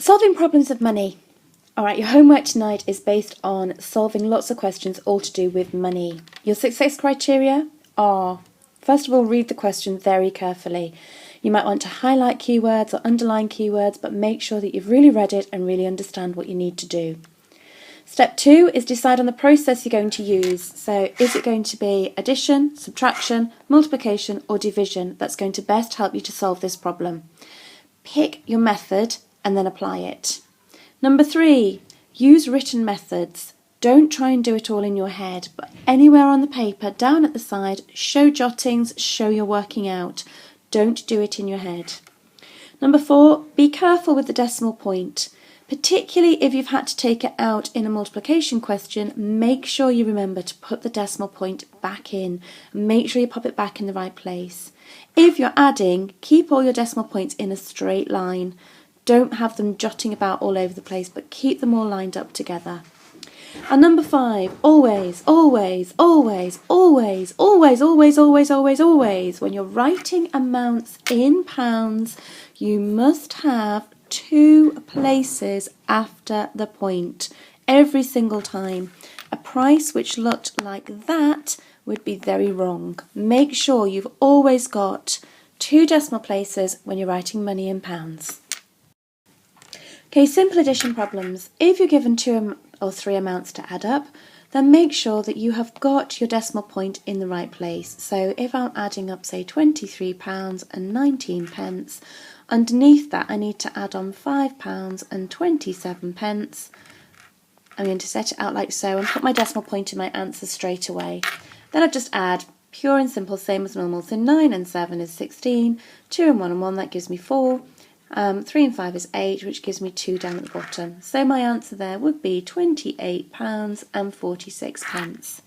Solving problems of money. Alright, your homework tonight is based on solving lots of questions all to do with money. Your success criteria are, first of all, read the question very carefully. You might want to highlight keywords or underline keywords, but make sure that you've really read it and really understand what you need to do. Step 2 is decide on the process you're going to use. So is it going to be addition, subtraction, multiplication or division that's going to best help you to solve this problem? Pick your method and then apply it. Number 3, use written methods. Don't try and do it all in your head, but anywhere on the paper, down at the side, show jottings, show you're working out. Don't do it in your head. Number 4, be careful with the decimal point. Particularly if you've had to take it out in a multiplication question, make sure you remember to put the decimal point back in. Make sure you pop it back in the right place. If you're adding, keep all your decimal points in a straight line. Don't have them jotting about all over the place, but keep them all lined up together. And number 5, always, always, always, always, always, always, always, always, always, when you're writing amounts in pounds, you must have 2 places after the point every single time. A price which looked like that would be very wrong. Make sure you've always got 2 decimal places when you're writing money in pounds. Okay, simple addition problems. If you're given 2 or 3 amounts to add up, then make sure that you have got your decimal point in the right place. So if I'm adding up, say, £23.19, underneath that I need to add on £5.27. I'm going to set it out like so and put my decimal point in my answer straight away. Then I just add pure and simple, same as normal. So 9 and 7 is 16, 2 and 1 and 1, that gives me 4. 3 and 5 is 8, which gives me 2 down at the bottom. So my answer there would be £28.46.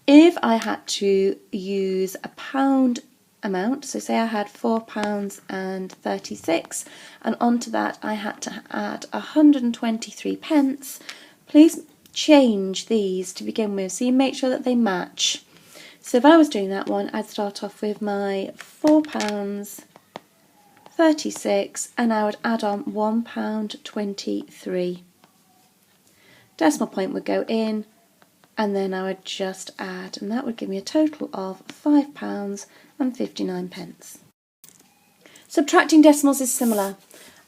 If I had to use a pound amount, so say I had £4.36, and onto that I had to add 123 pence, please change these to begin with so you make sure that they match. So if I was doing that one, I'd start off with my £4.36 and I would add on £1.23. Decimal point would go in and then I would just add, and that would give me a total of £5.59. Subtracting decimals is similar.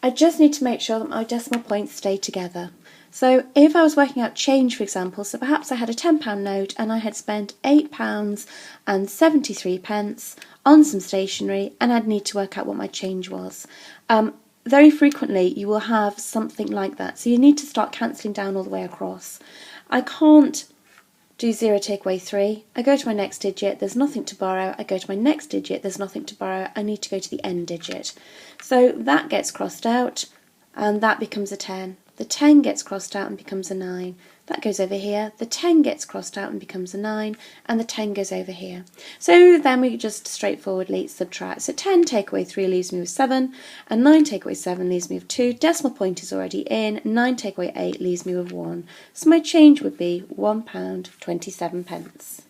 I just need to make sure that my decimal points stay together. So if I was working out change, for example, so perhaps I had a £10 note and I had spent £8.73 on some stationery and I'd need to work out what my change was. Very frequently you will have something like that, so you need to start cancelling down all the way across. I can't do 0 take away 3. I go to my next digit, there's nothing to borrow. I go to my next digit, there's nothing to borrow. I need to go to the end digit. So that gets crossed out and that becomes a 10. The 10 gets crossed out and becomes a 9. That goes over here. The 10 gets crossed out and becomes a 9, and the 10 goes over here. So then we just straightforwardly subtract. So 10 take away 3 leaves me with 7, and 9 take away 7 leaves me with 2. Decimal point is already in. 9 take away 8 leaves me with 1. So my change would be £1.27.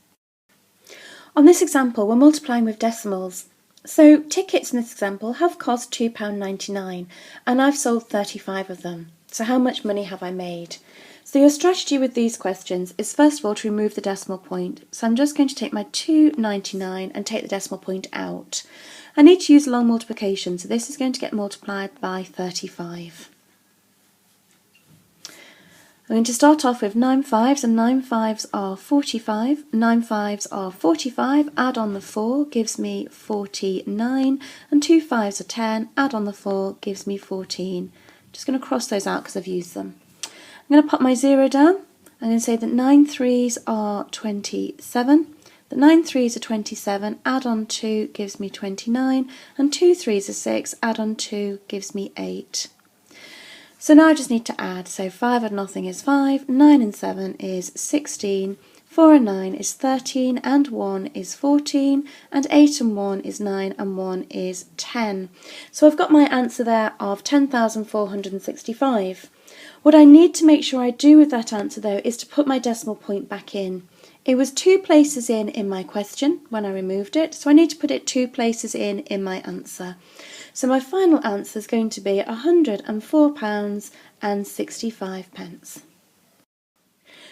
On this example, we're multiplying with decimals. So tickets in this example have cost £2.99, and I've sold 35 of them. So how much money have I made? So your strategy with these questions is first of all to remove the decimal point. So I'm just going to take my £2.99 and take the decimal point out. I need to use long multiplication, so this is going to get multiplied by 35. I'm going to start off with 9 fives, and 9 fives are 45. 9 fives are 45, add on the 4 gives me 49, and 2 fives are 10, add on the 4 gives me 14. Just going to cross those out because I've used them. I'm going to put my 0 down. I'm going to say that 9 threes are 27. The 9 threes are 27, add on 2 gives me 29, and 2 threes are 6, add on 2 gives me 8. So now I just need to add. So 5 and nothing is 5, 9 and 7 is 16, 4 and 9 is 13, and 1 is 14, and 8 and 1 is 9, and 1 is 10. So I've got my answer there of 10,465. What I need to make sure I do with that answer though is to put my decimal point back in. It was 2 places in my question when I removed it, so I need to put it 2 places in my answer. So my final answer is going to be £104.65.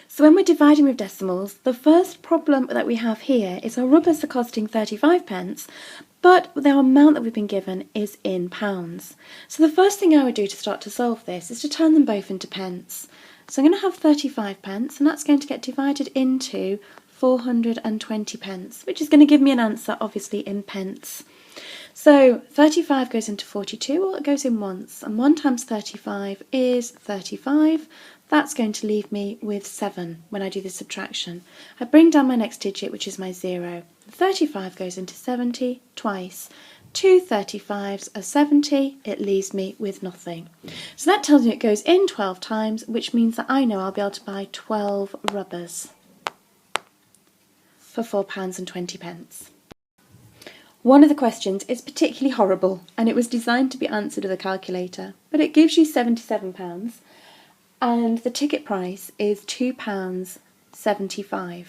So when we're dividing with decimals, the first problem that we have here is our rubbers are costing 35p, but the amount that we've been given is in pounds. So the first thing I would do to start to solve this is to turn them both into pence. So I'm going to have 35p, and that's going to get divided into 420p, which is going to give me an answer, obviously, in pence. So 35 goes into 42, well, it goes in once, and 1 times 35 is 35. That's going to leave me with 7 when I do the subtraction. I bring down my next digit, which is my 0. 35 goes into 70 twice. 2 35s are 70, it leaves me with nothing. So that tells me it goes in 12 times, which means that I know I'll be able to buy 12 rubbers for £4.20. One of the questions is particularly horrible, and it was designed to be answered with a calculator, but it gives you £77, and the ticket price is £2.75.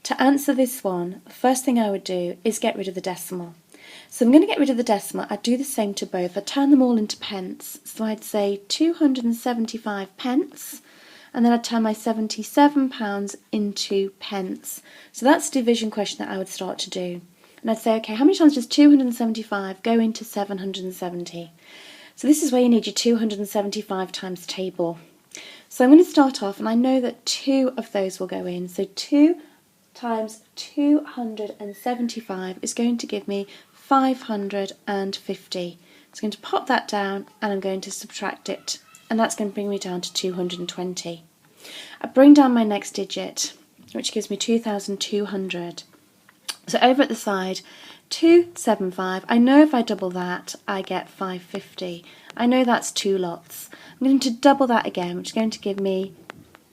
To answer this one, the first thing I would do is get rid of the decimal. So I'm going to get rid of the decimal. I'd do the same to both. I'd turn them all into pence. So I'd say 275 pence, and then I'd turn my £77 into pence. So that's a division question that I would start to do. And I'd say, okay, how many times does 275 go into 770? So this is where you need your 275 times table. So I'm going to start off, and I know that 2 of those will go in. So 2 times 275 is going to give me 550. So I'm going to pop that down, and I'm going to subtract it, and that's going to bring me down to 220. I bring down my next digit, which gives me 2,200. So over at the side, 275, I know if I double that, I get 550. I know that's 2 lots. I'm going to double that again, which is going to give me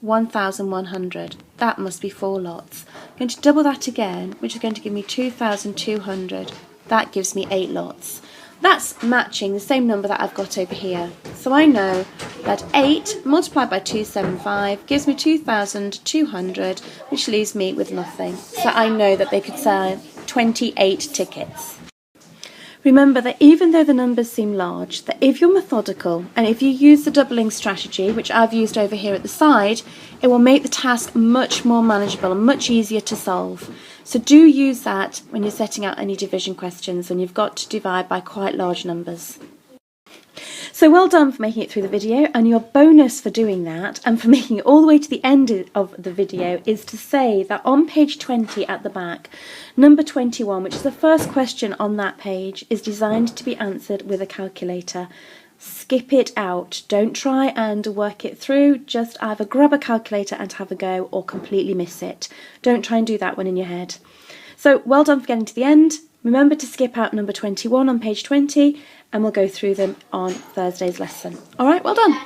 1,100. That must be 4 lots. I'm going to double that again, which is going to give me 2,200. That gives me 8 lots. That's matching the same number that I've got over here. So I know that 8 multiplied by 275 gives me 2,200, which leaves me with nothing. So I know that they could sell 28 tickets. Remember that even though the numbers seem large, that if you're methodical and if you use the doubling strategy, which I've used over here at the side, it will make the task much more manageable and much easier to solve. So do use that when you're setting out any division questions and you've got to divide by quite large numbers. So well done for making it through the video, and your bonus for doing that and for making it all the way to the end of the video is to say that on page 20 at the back, number 21, which is the first question on that page, is designed to be answered with a calculator. Skip it out. Don't try and work it through. Just either grab a calculator and have a go or completely miss it. Don't try and do that one in your head. So well done for getting to the end. Remember to skip out number 21 on page 20, and we'll go through them on Thursday's lesson. All right, well done.